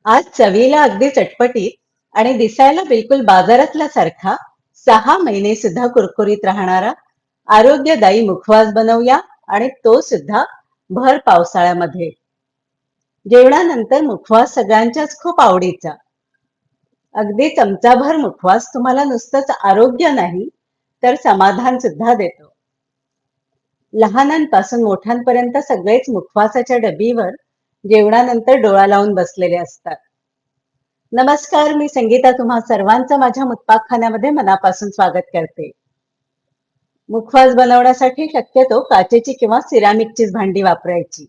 आज चवीला अगदी चटपटीत आणि दिसायला बिलकुल बाजारातला सारखा 6 महिने सुद्धा कुरकुरीत राहणारा आरोग्यदायी मुखवास बनवूया आणि तो सुद्धा भर पावसाळ्यामध्ये. जेवणानंतर मुखवास सगळ्यांच्याच खूप आवडीचा. अगदी चमचाभर मुखवास तुम्हाला नुसतंच आरोग्य नाही तर समाधान सुद्धा देतो. लहानांपासून मोठ्यांपर्यंत सगळेच मुखवासाच्या डबीवर जेवणानंतर डोळा लावून बसलेले असतात. नमस्कार, मी संगीता तुम्हा सर्वांचं माझ्या मुक्पाकखान्यामध्ये मनापासून स्वागत करते. मुखवास बनवण्यासाठी शक्यतो काचेची किंवा सिरामिकचीच भांडी वापरायची.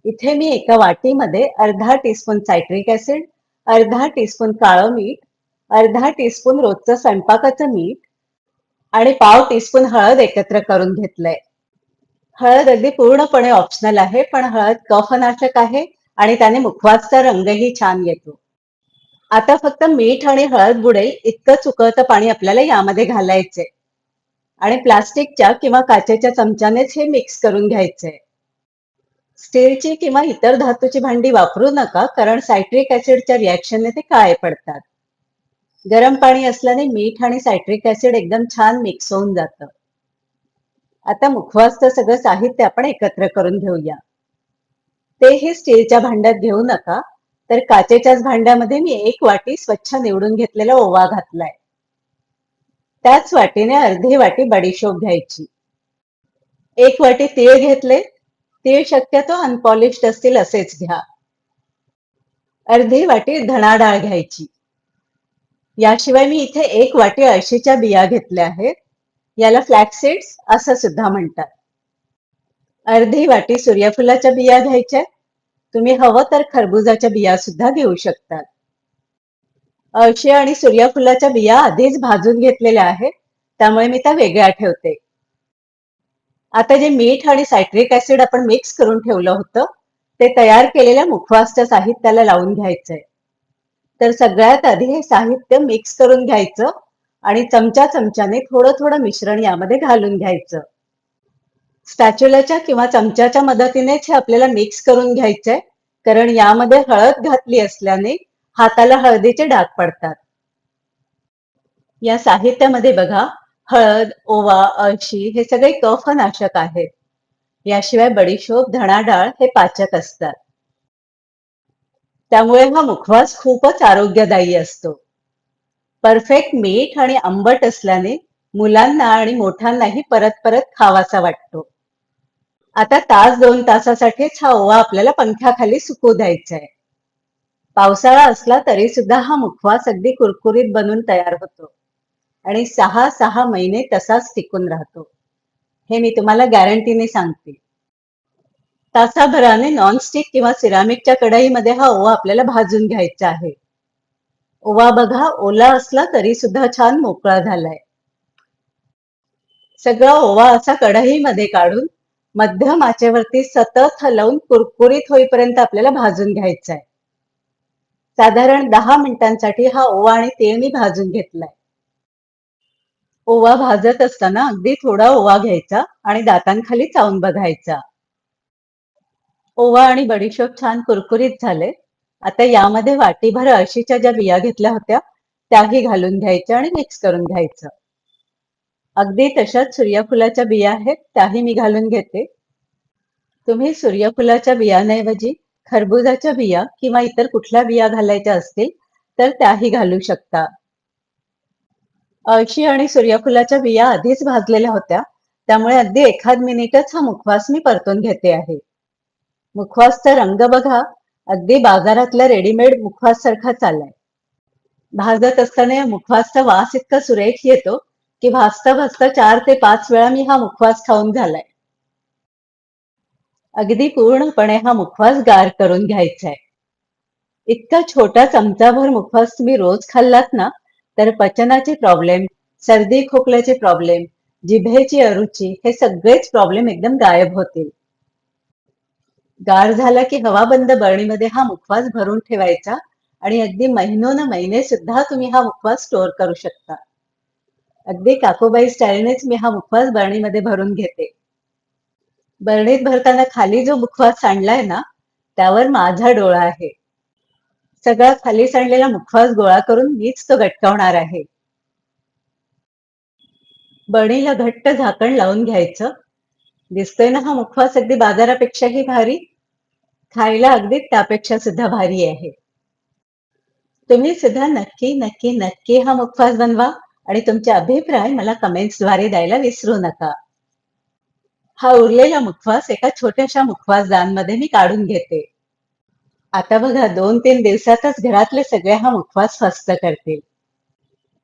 इथे मी एका वाटीमध्ये अर्धा टीस्पून सायट्रिक ऍसिड, अर्धा टीस्पून काळं मीठ, अर्धा टीस्पून रोजचं स्वयंपाकाचं मीठ आणि पाव टीस्पून हळद एकत्र करून घेतलंय. हळद अगदी पूर्णपणे ऑप्शनल आहे, पण हळद कफनाशक आहे आणि त्याने मुखवासचा रंगही छान येतो. आता फक्त मीठ आणि हळद बुडेल इतकं उकळतं पाणी आपल्याला यामध्ये घालायचंय आणि प्लास्टिकच्या किंवा काचेच्या चमच्यानेच हे मिक्स करून घ्यायचंय. स्टीलची किंवा इतर धातूची भांडी वापरू नका, कारण सायट्रिक ऍसिडच्या रिॲक्शनने ते काळे पडतात. गरम पाणी असल्याने मीठ आणि सायट्रिक ऍसिड एकदम छान मिक्स होऊन जातं. आता मुखवासचं सगळं साहित्य आपण एकत्र करून घेऊया. तेही स्टीलच्या भांड्यात घेऊ नका, तर काचेच्याच भांड्यामध्ये मी एक वाटी स्वच्छ निवडून घेतलेला ओवा घातलाय. त्याच वाटीने अर्धी वाटी बडीशोप घ्यायची. एक वाटी तीळ घेतले. तीळ शक्यतो अनपॉलिश्ड असतील असेच घ्या. अर्धी वाटी धणा डाळ घ्यायची. याशिवाय मी इथे एक वाटी अळशीच्या बिया घेतल्या आहेत. याला फ्लॅक्स सीड्स असं सुद्धा म्हणतात. अर्धी वाटी सूर्यफुलाच्या बिया घ्यायच्या. तुम्ही हवं तर खरबुजाच्या बिया सुद्धा घेऊ शकतात. अळशी आणि सूर्यफुलाच्या बिया आधीच भाजून घेतलेल्या आहेत, त्यामुळे मी त्या वेगळ्या ठेवते. आता जे मीठ आणि सायट्रिक ऍसिड आपण मिक्स करून ठेवलं होतं, ते तयार केलेल्या मुखवासच्या साहित्याला लावून घ्यायचंय. तर सगळ्यात आधी हे साहित्य मिक्स करून घ्यायचं आणि चमच्याने थोडं थोडं मिश्रण यामध्ये घालून घ्यायचं. स्पॅच्युलाच्या किंवा चमच्याच्या मदतीनेच हे आपल्याला मिक्स करून घ्यायचंय, कारण यामध्ये हळद घातली असल्याने हाताला हळदीचे डाग पडतात. या साहित्यामध्ये बघा, हळद, ओवा, अळशी हे सगळे कफनाशक आहेत. याशिवाय बडीशोप, धणा डाळ हे पाचक असतात. त्यामुळे हा मुखवास खूपच आरोग्यदायी असतो. परफेक्ट मीठ आणि आंबट असल्याने मुलांना आणि मोठ्यांनाही परत परत खावासा वाटतो. आता तास 2 तासासाठीच हा ओवा आपल्याला पंख्याखाली सुकू द्यायचा आहे. पावसाळा असला तरी सुद्धा हा मुखवास अगदी कुरकुरीत बनून तयार होतो आणि 6 महिने तसाच टिकून राहतो. हे मी तुम्हाला गॅरंटीने सांगते. तासाभराने नॉनस्टिक किंवा सिरामिकच्या कढईमध्ये हा ओवा आपल्याला भाजून घ्यायचा आहे. ओवा बघा, ओला असला तरी सुद्धा छान मोकळा झालाय. सगळा ओवा असा कढईमध्ये काढून मध्यम आचेवरती सतत हलवून कुरकुरीत होईपर्यंत आपल्याला भाजून घ्यायचा आहे. साधारण 10 मिनिटांसाठी हा ओवा आणि तीळ मी भाजून घेतलाय. ओवा भाजत असताना अगदी थोडा ओवा घ्यायचा आणि दातांखाली चावून बघायचा. ओवा आणि बडीशोप छान कुरकुरीत झाले. आता यामध्ये वाटीभर अळशीच्या ज्या बिया घेतल्या होत्या त्याही घालून घ्यायच्या आणि मिक्स करून घ्यायचं. अगदी तशाच सूर्यफुलाच्या बिया आहेत, त्याही मी घालून घेते. तुम्ही सूर्यफुलाच्या बियांऐवजी खरबुजाच्या बिया किंवा इतर कुठल्या बिया घालायच्या असतील तर त्याही घालू शकता. अळशी आणि सूर्यफुलाच्या बिया आधीच भाजलेल्या होत्या, त्यामुळे अगदी एखाद मिनिटच हा मुखवास मी परतून घेते आहे. मुखवासचा रंग बघा, अगदी बाजारातल्या रेडीमेड मुखवास सारखाच आलाय. भाजत असताना या मुखवासचा वास इतका सुरेख येतो की भाजता भाजता 4 ते 5 वेळा मी हा मुखवास खाऊन झालाय. अगदी पूर्णपणे हा मुखवास गार करून घ्यायचा आहे. इतका छोटा चमचाभर मुखवास तुम्ही रोज खाल्लात ना, तर पचनाचे प्रॉब्लेम, सर्दी खोकल्याचे प्रॉब्लेम, जिभेची अरुची हे सगळेच प्रॉब्लेम एकदम गायब होतील. गार झाला की हवाबंद बरणीमध्ये हा मुखवास भरून ठेवायचा आणि अगदी महिने सुद्धा तुम्ही हा मुखवास स्टोअर करू शकता. अगदी काकूबाई स्टाईलनेच मी हा मुखवास बरणीमध्ये भरून घेते. बरणीत भरताना खाली जो मुखवास सांडलाय ना, त्यावर माझा डोळा आहे. सगळा खाली सांडलेला मुखवास गोळा करून मीच तो गटकावणार आहे. बरणीला घट्ट झाकण लावून घ्यायचं. दिसतोय ना हा मुखवास अगदी बाजारापेक्षाही भारी? खायला अगदी त्यापेक्षा सुद्धा भारी आहे. तुम्ही सुद्धा नक्की नक्की नक्की हा मुखवास बनवा आणि तुमचे अभिप्राय मला कमेंट्सद्वारे द्यायला विसरू नका. हा उरलेला मुखवास एका छोट्याशा मुखवासदानमध्ये मी काढून घेते. आता बघा 2-3 दिवसातच घरातले सगळे हा मुखवास फस्त करतील.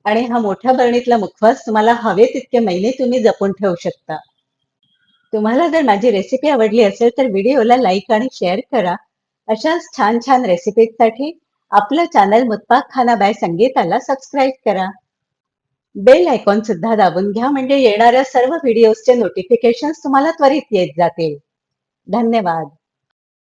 आणि हा मोठ्या बरणीतला मुखवास तुम्हाला हवे तितके महिने तुम्ही जपून ठेवू शकता. तुम्हाला जर माझी रेसिपी आवडली असेल तर व्हिडिओला लाईक आणि शेअर करा. अशाच छान छान रेसिपीजसाठी आपलं चॅनल मुत्ताकखाना बाय संगीताला सबस्क्राईब करा. बेल आयकॉन सुद्धा दाबून घ्या म्हणजे येणाऱ्या सर्व व्हिडिओजचे नोटिफिकेशन्स तुम्हाला त्वरित येत जातील. धन्यवाद.